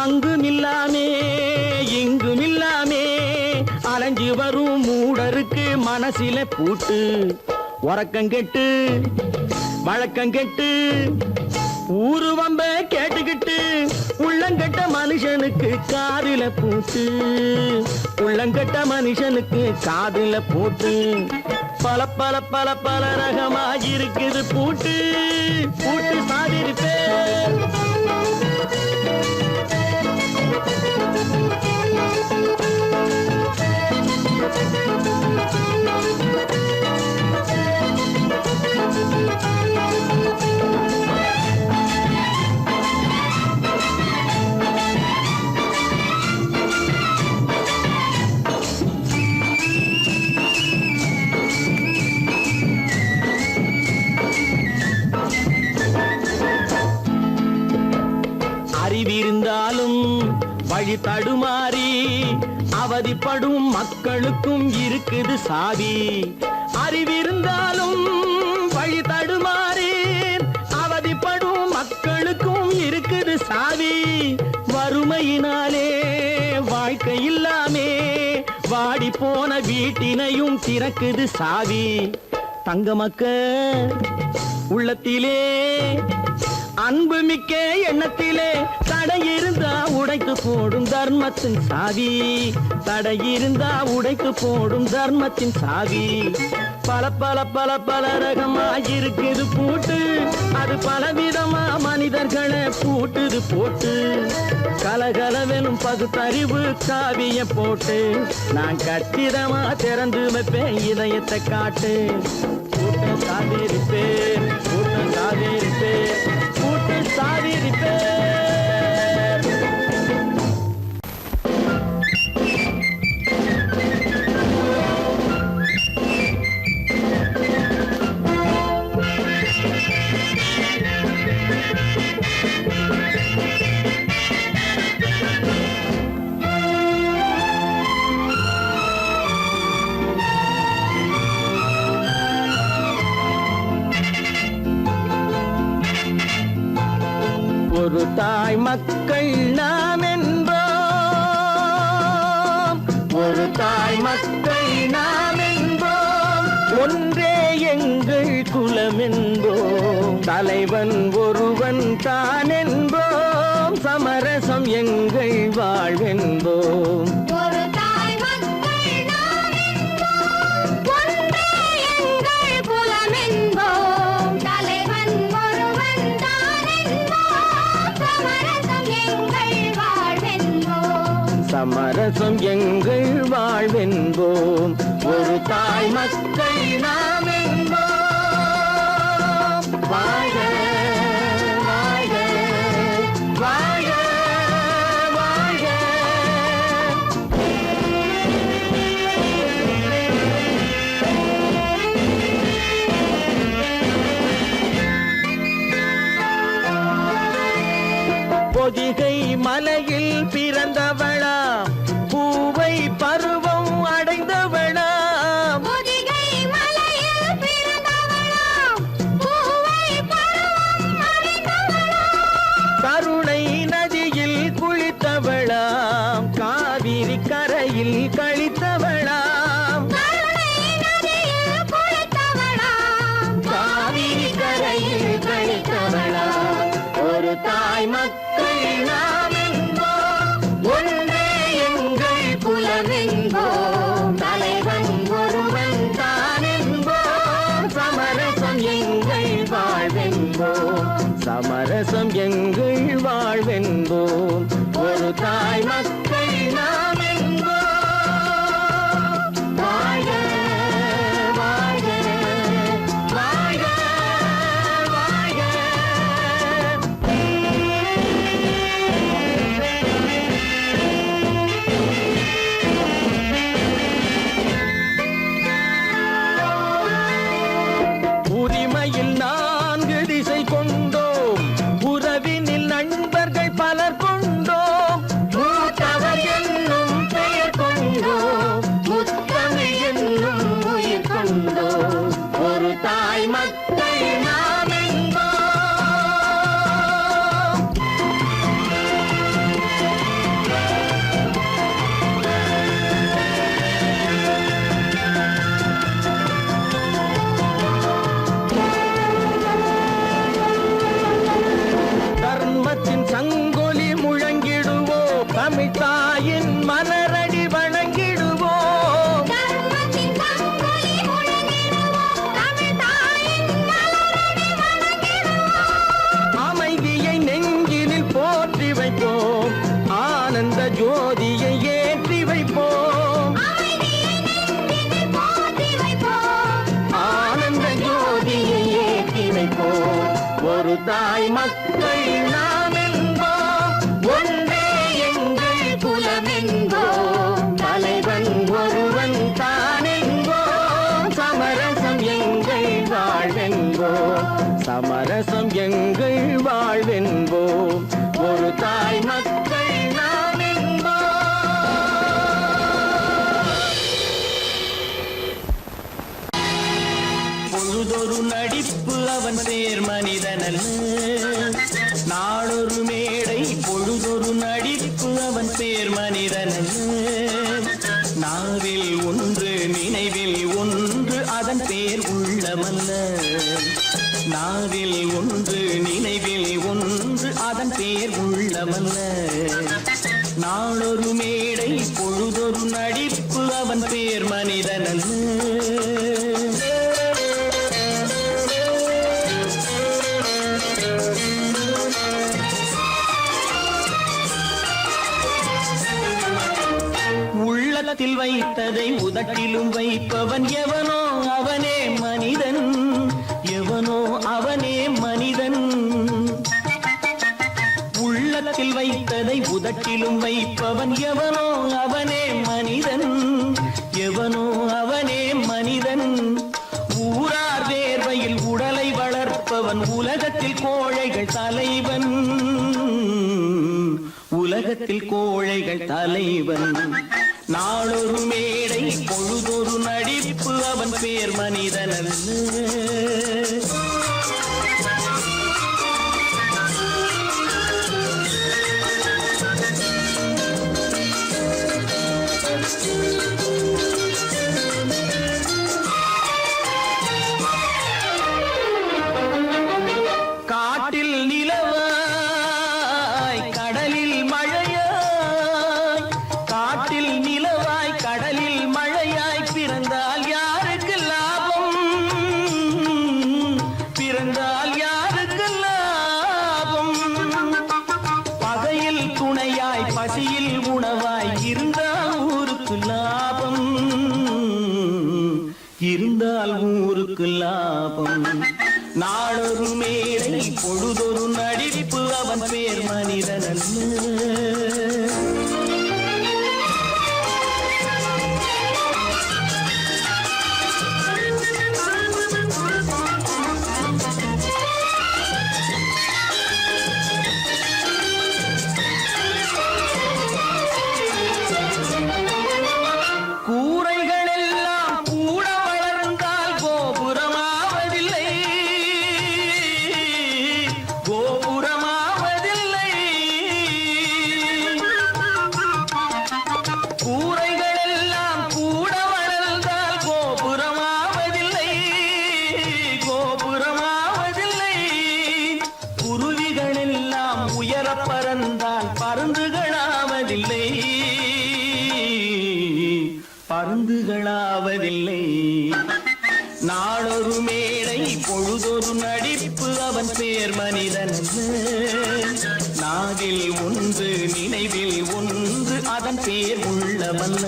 அங்கும் இல்லாமே இங்கும் இல்லாமே அலைஞ்சு வரும் மூடருக்கு மனசிலே பூட்டு. உறக்கங்கெட்டு வழக்கங்கெட்டு ஊரு வம்ப கேட்டுக்கிட்டு உள்ளங்கட்ட மனுஷனுக்கு காதில பூட்டு. உள்ளங்கட்ட மனுஷனுக்கு காதில பூட்டு. பல பல பல பல ரகமாயிருக்குது பூட்டு, பூட்டு சாதிருப்பேர். வழி தடுமாறி அவதிப்படும் மக்களுக்கும் இருக்குது சாவி. அறிவிருந்தாலும் வழி தடுமாறி அவதிப்படும் மக்களுக்கும் இருக்குது சாவி. வறுமையினாலே வாழ்க்கை இல்லாமே வாடி போன வீட்டினையும் திறக்குது சாவி. தங்க மக்க உள்ளத்திலே அன்பு மிக்க எண்ணத்திலே தடையிருந்தா உடைத்து போடும் தர்மத்தின் சாவி. தடையிருந்தா உடைத்து போடும் தர்மத்தின் சாவி. பல பல பல பல ரகமாயிருக்குது பூட்டு, அது பலவிதமா மனிதர்களை பூட்டுது போட்டு. கலகலவெனும் பகுத்தறிவு சாவிய போட்டு நான் கச்சிதமா திறந்து வைப்பேன் இதயத்தை காட்டு. கூட்டம் சாதிருப்பேன், கூட்டம் சாதிருப்பேன், கூட்டம் சாதிருப்பேன். ஒரு தாய் மக்கள் நாம் என்போம், ஒரு தாய் மக்கள் நாம் என்போம், ஒன்றே எங்கள் குலம் என்போம், தலைவன் ஒருவன் தான் என்போம், சமரசம் எங்கள் வாழ்வென்போம். சமரசம் எங்கள் வாழ்வென்போம், ஒரு தாய் மக்கள் நாம் என்போம். வாழ்க வாழ்க வாழ்க வாழ்க. பொதிகை மலையில் பிறந்தவளா, பூவை பருவம் அடைந்தவளா, பொதிகை மலையில் பிறந்தவளா, பூவை பருவம் அடைந்தவளா, கருணை நதியில் குளித்தவளா, காவிரி கரையில் கழித்தவளா, கருணை நதியில் குளித்தவளா, காவிரி கரையில் கழித்தவளா. ஒரு தாய் மக்கள் நாம் என்போம், ஒன்றே எங்கள் குலம் என்போம், தலைவன் ஒருவன் தான் என்போம், சமரசம் எங்கள் வாழ்வென்போம், சமரசம் எங்கள் வாழ்வென்போம், ஒரு தாய் மக்கள் நாம் என்போம். வாழ்க வாழ்க வாழ்க வாழ்க. உரிமையில் 4 திசை கொண்டோம், உறவினில் நண்பர்கள் பலர் கொண்டோம், மூத்தவர் என்னும் பெயர் கொண்டோம், முத்தமிழ் என்னும் உயிர் கொண்டோம், ஒரு தாய் மக்கள் நாம் என்போம். தர்மத்தின் சங்கொலி முழங்கிடுவோம், தமிழ் தாயின் மலரடி வணங்கிடுவோம், தர்மத்தின் சங்கொலி முழங்கிடுவோம், தமிழ் தாயின் மலரடி வணங்கிடுவோம், அமைதியை நெஞ்சினில் போற்றி வைப்போம், ஆனந்த ஜோதியை ஏற்றி வைப்போம், அமைதியை நெஞ்சினில் போற்றி வைப்போம், ஆனந்த ஜோதியை ஏற்றி வைப்போம், ஒரு தாய் மக்கள் நாம் என்போம், ஒன்றே எங்கள் குலம் என்போம், தலைவன் ஒருவன் தான் என்போம், சமரசம் எங்கள் வாழ்வென்போம், சமரசம் எங்கள் வாழ்வென்போம், ஒரு தாய் மக்கள் நாம் என்போம். அவன் பேர் மனிதனல்ல. நாளொரு மேடை பொழுதொரு நடிப்பு அவன் பேர் மனிதனல்ல. நாவில் ஒன்று நினைவில் ஒன்று அதன் பேர் உள்ளமல்ல. நாவில் ஒன்று நினைவில் ஒன்று அதன் பேர் உள்ளமல்ல. நாளொரு மேடை பொழுதொரு நடிப்பு அவன் பேர் மனிதனல்ல. உள்ளத்தில் வைத்ததை உதட்டிலும் வைப்பவன் எவனோ அவனே மனிதன். எவனோ அவனே மனிதன். உள்ளத்தில் வைத்ததை உதட்டிலும் வைப்பவன் எவனோ அவனே மனிதன். எவனோ அவனே மனிதன். ஊரார் வேர்வையில் உடலை வளர்ப்பவன் உலகத்தில் கோழைகள் தலைவன். உலகத்தில் கோழைகள் தலைவன். நாளொரு மேடை பொழுதொரு நடிப்பு அவன் பேர் மனிதனல்ல. காட்டில் நிலவாய் கடலில் மழையாய். காட்டில் நிலவாய் கடலில் மழையாய் பிறந்தால் யாருக்கு லாபம்? பிறந்தால் யாருக்கு லாபம்? பகையில் துணையாய் பசியில் உணவாய் இருந்தால் ஊருக்கு லாபம். இருந்தால் ஊருக்கு லாபம். நாளொரு மேடை பொழுதொரு நடிப்பு அவன் பேர் மனிதனல்ல. கூரைகள் எல்லாம் கூட வளர்ந்தால் கோபுரமாவதில்லை. கோபுரமாவதில்லை. கூரைகள் எல்லாம் கூட வளர்ந்தால் கோபுரமாவதில்லை. கோபுரமாவதில்லை. குருவிகள் எல்லாம் உயர பறந்தால் பருந்துகளாவதில்லை. பருந்துகளாவதில்லை. நாளொரு மேடை பொழுதொரு நடிப்பு அவன் பேர் மனிதனல்ல. நாவில் ஒன்று நினைவில் ஒன்று அதன் பேர் உள்ளமல்ல.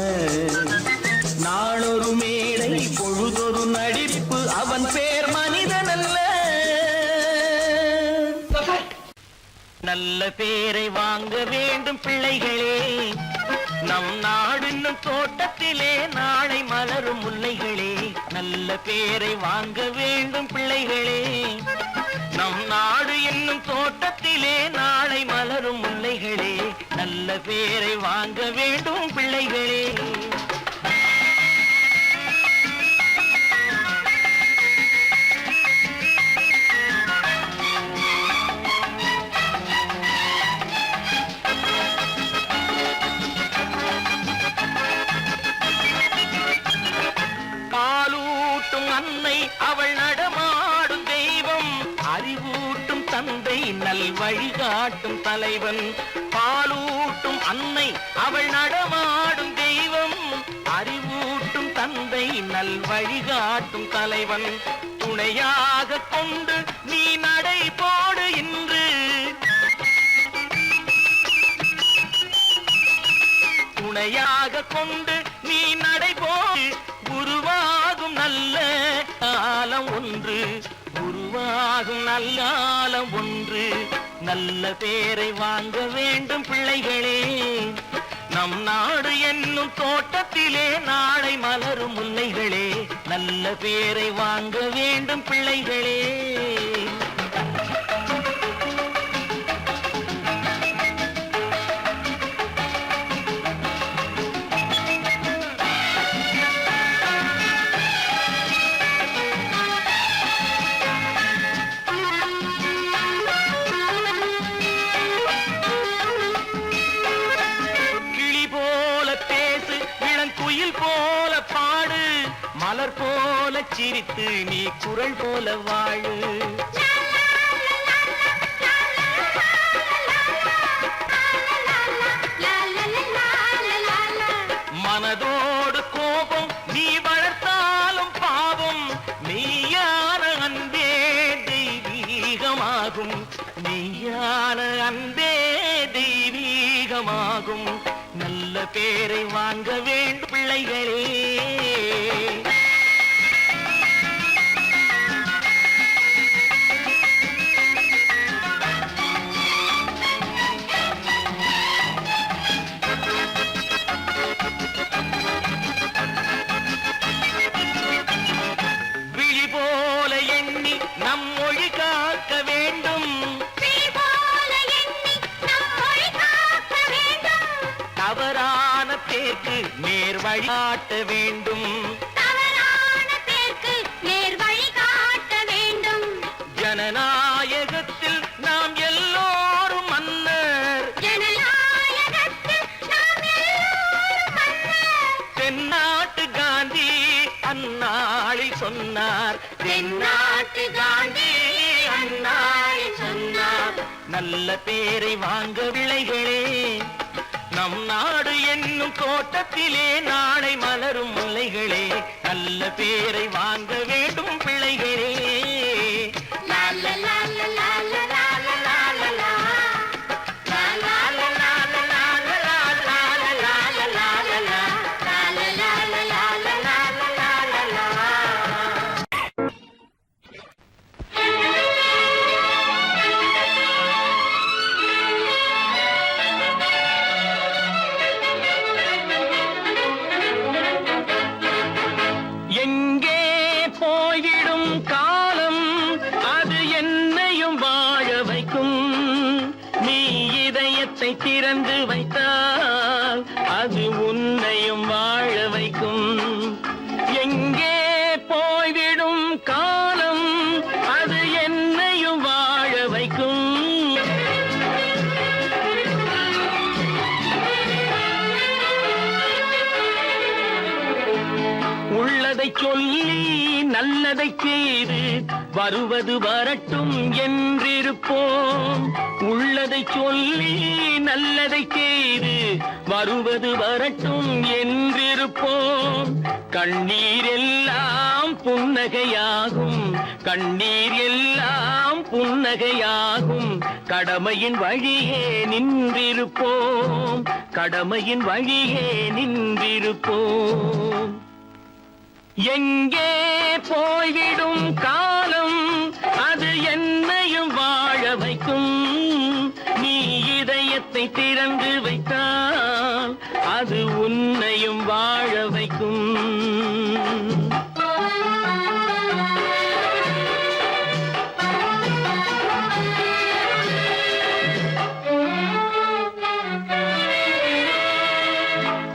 நாளொரு மேடை பொழுதொரு நடிப்பு அவன் பேர் மனிதனல்ல. நல்ல பேரை வாங்க வேண்டும் பிள்ளைகளே. நம் நாடு என்னும் தோட்டத்திலே நாளை மலரும் முல்லைகளே. நல்ல பேரை வாங்க வேண்டும் பிள்ளைகளே. நம் நாடு என்னும் தோட்டத்திலே நாளை மலரும் முல்லைகளே. நல்ல பேரை வாங்க வேண்டும் பிள்ளைகளே. அன்னை அவள் நடமாடும் தெய்வம். அறிவூட்டும் தந்தை நல் வழிகாட்டும் தலைவன். பாலூட்டும் அன்னை அவள் நடமாடும் தெய்வம். அறிவூட்டும் தந்தை நல் வழிகாட்டும் தலைவன். துணையாக கொண்டு நீ நடை போடு இன்று. துணையாக கொண்டு நீ நடை போடு. உருவாகும் நல்ல காலம் ஒன்று. உருவாகும் நல்ல காலம் ஒன்று. நல்ல பேரை வாங்க வேண்டும் பிள்ளைகளே. நம் நாடு என்னும் தோட்டத்திலே நாளை மலரும் முல்லைகளே. நல்ல பேரை வாங்க வேண்டும் பிள்ளைகளே. சிரித்து நீ குரல் போல வாழு. மனதோடு கோபம் நீ வளர்த்தாலும் பாவம், மெய்யான அன்பே தெய்வீகமாகும். மெய்யான அன்பே தெய்வீகமாகும். நல்ல பேரை வாங்க வேண்டும் பிள்ளைகளே. விழி போல எண்ணி நம் மொழி காக்க வேண்டும். தவறான பேருக்கு நேர் வழிகாட்ட வேண்டும். ஜனநாயகத்தில் நாம் எல்லோரும் மன்னர். தென்னாட்டு காந்தி அந்நாளில் சொன்னார். தென்னாட்டு காந்தி அந்நாளில் சொன்னார். நல்ல பேரை வாங்க விளைகளே. நம் நாடு என்னும் தோட்டத்திலே நாளை மலரும் முல்லைகளே. நல்ல பேரை வாங்க வேண்டும் பிள்ளைகளே. எங்கே போய்விடும் காலம் அது என்னையும் வாழ வைக்கும். நீ இதயத்தை திறந்து வைத்தால் அது உன்னையும் வாழ வைக்கும். எங்கே போய்விடும் காலம் அது என்னையும் வாழ வைக்கும். உள்ளதை சொல்லி நல்லதை செய்து வருவது வரட்டும் என்றிருப்போம். உள்ளதை சொல்லி நல்லதை செய்து வருவது வரட்டும் என்றிருப்போம். கண்ணீர் எல்லாம் புன்னகையாகும். கண்ணீர் எல்லாம் புன்னகையாகும். கடமையின் வழியே நின்றிருப்போம். கடமையின் வழியே நின்றிருப்போம். எங்கே போய்விடும் காலம் அது என்னையும் வாழ வைக்கும். நீ இதயத்தை திறந்து வைத்தால் அது உன்னையும் வாழ வைக்கும்.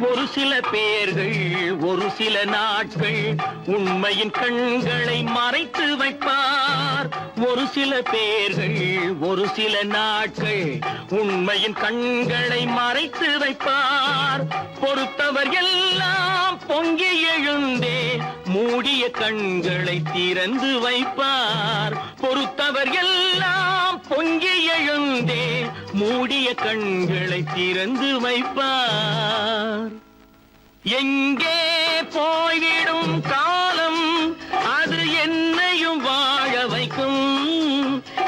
ஒரு சில பேர்கள் ஒரு சில நாட்கள் உண்மையின் கண்களை மறைத்து வைப்பார். ஒரு சில பேர்கள் ஒரு சில நாட்கள் உண்மையின் கண்களை மறைத்து வைப்பார். பொறுத்தவர் எல்லாம் பொங்கி எழுந்தே மூடிய கண்களை திறந்து வைப்பார். பொறுத்தவர் எல்லாம் பொங்கி எழுந்தே மூடிய கண்களை திறந்து வைப்பார். எங்கே போய்விடும் காலம் அது என்னையும் வாழ வைக்கும்.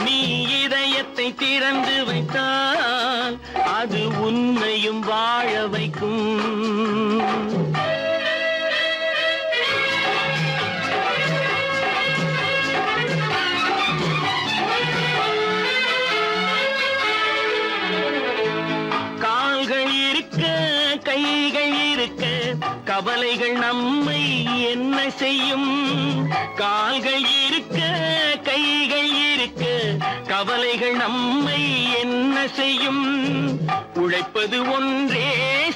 நீ இதயத்தை திறந்து வைத்தால் அது உன்னையும் வாழ வைக்கும். கால்கள் இருக்க கைகள் இருக்க கவலைகள் நம்மை என்ன செய்யும். கால்கள் இருக்க கைகள் இருக்க கவலைகள் நம்மை என்ன செய்யும். உழைப்பது ஒன்றே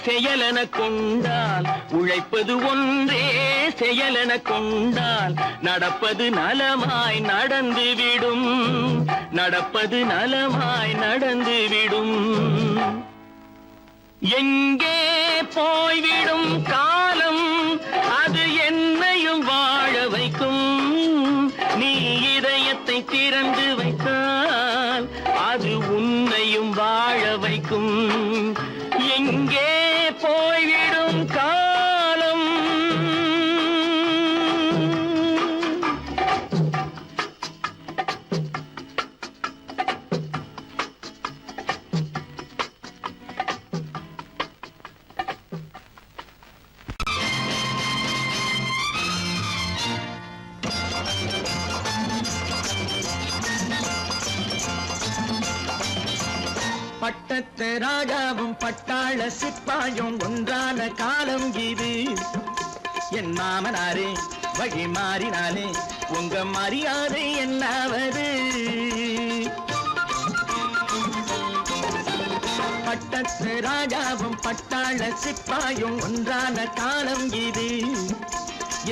செயலென கொண்டால் உழைப்பது ஒன்றே செயலென கொண்டால் நடப்பது நலமாய் நடந்துவிடும். நடப்பது நலமாய் நடந்துவிடும். எங்கே போய்விடும் காலம் அது என்னையும் வாழ வைக்கும். அது உன்னையும் வாழ வைக்கும். எங்கே போய்விடும் காலம்? பட்டத்து ராஜாவும் பட்டாள சிப்பாயும் ஒன்றான காலம் இது. என் மாமனாரே வழி மாறினாலே உங்க மரியாதை என்னாவது? பட்டத்து ராஜாவும் பட்டாள சிப்பாயும் ஒன்றான காலம் இது.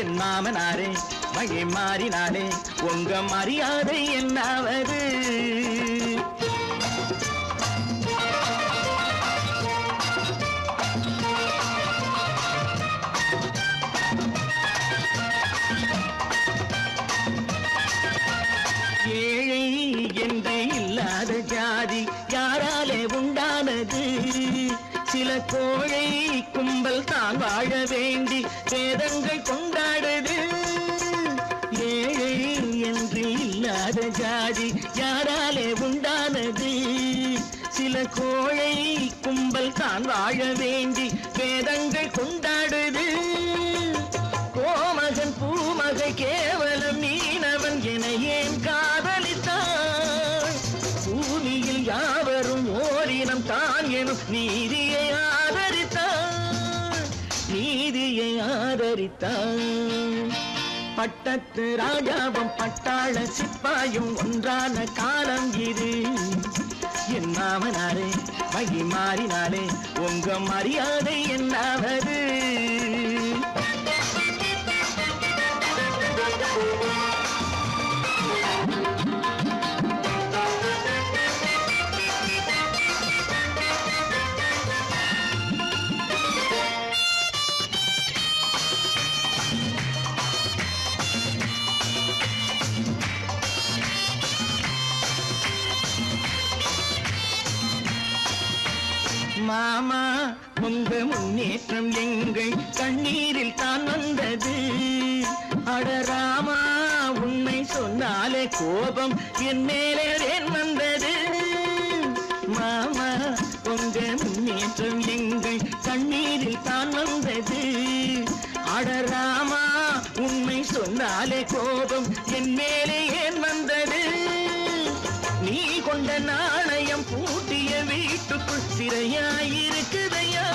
என் மாமனாரே வழி மாறினாலே உங்க மரியாதை என்னாவது? ஏழை என்று இல்லாத ஜாதி யாராலே உண்டானது? சில கோழை கும்பல் தான் வாழ வேண்டி வேதங்கள் கொண்டாடுது. ஏழை என்று இல்லாத ஜாதி யாராலே உண்டானது? சில கோழை கும்பல் தான் வாழ வேண்டி வேதங்கள் கொண்டாடுது. கோமகன் பூமகை கேவலம் மீனவன் என ஏன் காதலித்தான்? பூமியில் யாவரும் ஓரினம் தான் எனும் நீதியை ஆதரித்தான், நீதியை ஆதரித்தான். பட்டத்து ராஜாவும் பட்டாள சிப்பாயும் ஒன்றான காலம் இது. என் மாமனாரே வழி மாறினாலே உங்க மரியாதை என்னாவது? மாமா உங்க முன்னேற்றம் எங்கள் கண்ணீரில் தான் வந்தது. அடராமா உண்மை சொன்னாலே கோபம் என் மேலே ஏன் வந்தது? மாமா உங்க முன்னேற்றம் எங்கள் கண்ணீரில் தான் வந்தது. அடராமா உண்மை சொன்னாலே கோபம் என் மேலே ஏன் வந்தது? நீ கொண்ட நாணயம் பூட்டிய வீட்டுக்குள் சிறையாயிருக்குதையா?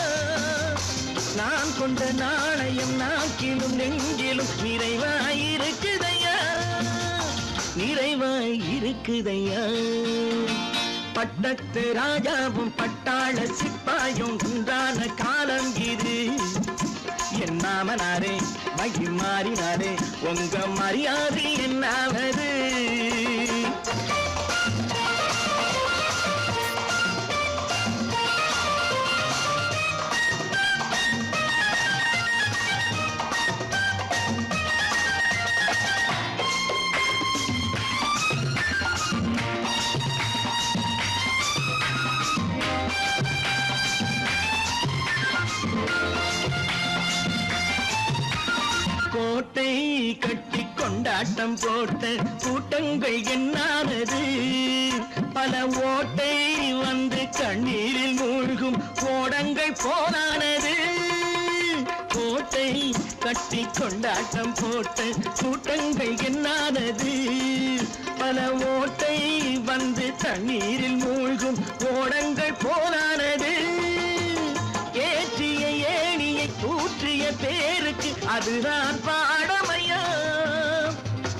நான் கொண்ட நாணயம் நாக்கிலும் நெஞ்சிலும் நிறைவாயிருக்குதையா, நிறைவாயிருக்குதையா? பட்டத்து ராஜாவும் பட்டாள சிப்பாயும் ஒன்றான காலம் இது. என் மாமனாரே வழி மாறினாரே உங்க மரியாதை என்னாவது? கோட்டை கட்டி கொண்டாட்டம் போட்ட கூட்டங்கள் என்னானது? பல ஓட்டை வந்து கண்ணீரில் மூழ்கும் ஓடங்கள் போனானது. கோட்டை கட்டி கொண்டாட்டம் போட்ட கூட்டங்கள் என்னானது? பல ஓட்டை வந்து தண்ணீரில் மூழ்கும் ஓடங்கள் போனானது. ஏற்றிய ஏணியை தூற்றிய பேருக்கு அதுதான் பாடமையா?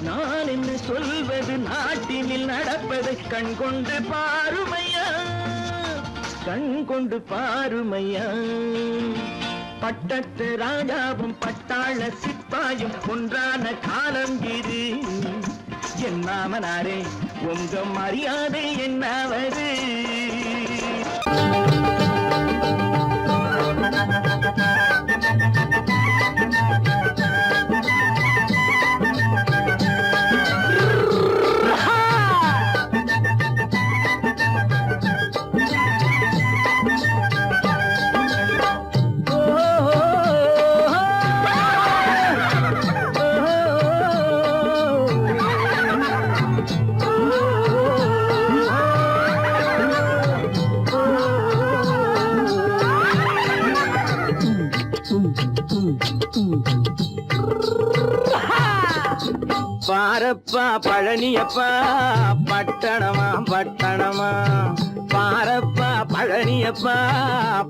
நான் என்ன சொல்வது? நாட்டினில் நடப்பதை கண் கொண்டு பாருமையா, கண் கொண்டு பாருமையா? பட்டத்து ராஜாவும் பட்டாள சிப்பாயும் ஒன்றான காலம் இது. என் மாமனாரே உங்க மரியாதை என்னாவது? பாரப்பா பழனியப்பா பட்டணமா பட்டணமா பாரப்பா பழனியப்பா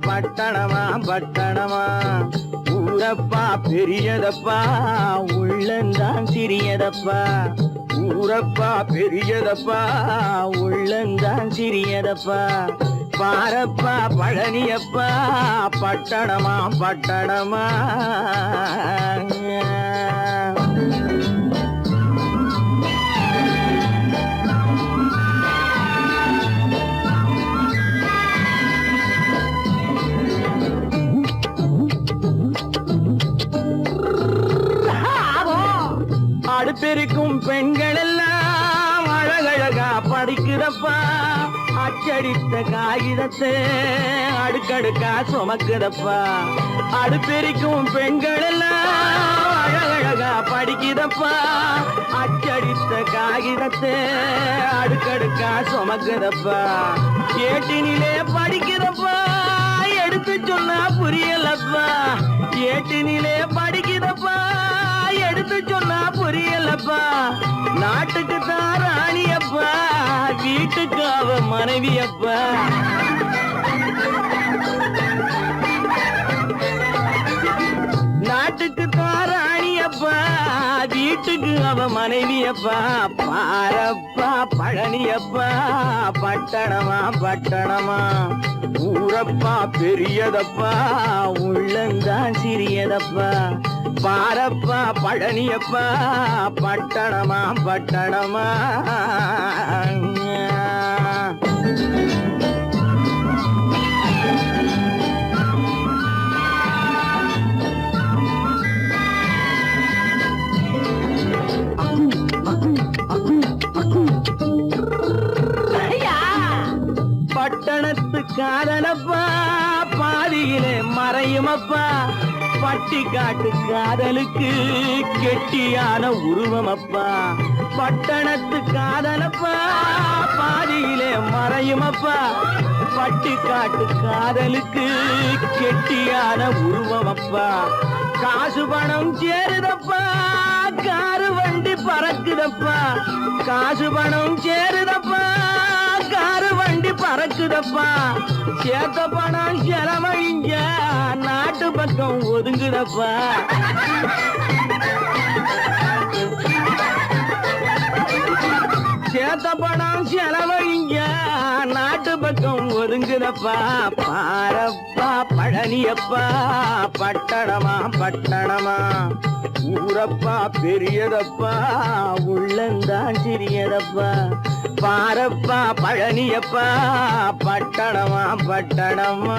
பட்டணமா பட்டணமா ஊரப்பா பெரியதப்பா உள்ளந்தான் சிறியதப்பா ஊரப்பா பெரியதப்பா உள்ளந்தான் சிறியதப்பா பாரப்பா பழனியப்பா பட்டணமா பட்டணமா அடுப்பெருக்கும் பெண்கள் எல்லாம் அழகழகா படிக்கிறப்பா அச்சடித்த காகிதத்தை அடுக்கடுக்கா சுமக்குதப்பா அடுப்பெருக்கும் பெண்கள் எல்லாம் அழகழகா படிக்கிறப்பா அச்சடித்த காகிதத்தை அடுக்கடுக்கா சுமக்குதப்பா ஏட்டினிலே படிக்கிறப்பா எடுத்து சொன்னா புரியலப்பா ஏட்டினிலே படிக்கிறப்பா எடுத்து சொன்னா புரியலப்பா நாட்டுக்கு தான் ராணியப்பா வீட்டுக்கு அவ மனைவியப்பா நாட்டுக்கு தான் ராணியப்பா வீட்டுக்கு அவ மனைவியப்பா பாரப்பா பழனியப்பா பட்டணமா பட்டணமா ஊரப்பா பெரியதப்பா உள்ளந்தான் சிறியதப்பா பாரப்பா பழனியப்பா பட்டணமா பட்டணமா பட்டணத்து காதலப்பா பாதியிலே மறையுமப்பா பட்டி காட்டு காதலுக்கு கெட்டியான உருவமப்பா பட்டணத்து காதலப்பா பாதியிலே மறையுமப்பா பட்டி காட்டு காதலுக்கு கெட்டியான உருவமப்பா காசு பணம் சேருதப்பா காரு வண்டி பறக்குதப்பா காசு பணம் சேருதப்பா காரு வண்டி பறக்குதப்பா சேத்த பணம் செலவழிஞ்ச நாட்டு பக்கம் ஒதுங்குதப்பா சேத்த பணம் செலவழிஞ்ச நாட்டு பக்கம் ஒதுங்குதப்பா பாரப்பா பழனியப்பா பட்டணமா பட்டணமா ஊரப்பா பெரியதப்பா உள்ளந்தான் சிறியதப்பா பாரப்பா பழனியப்பா பட்டணமா பட்டணமா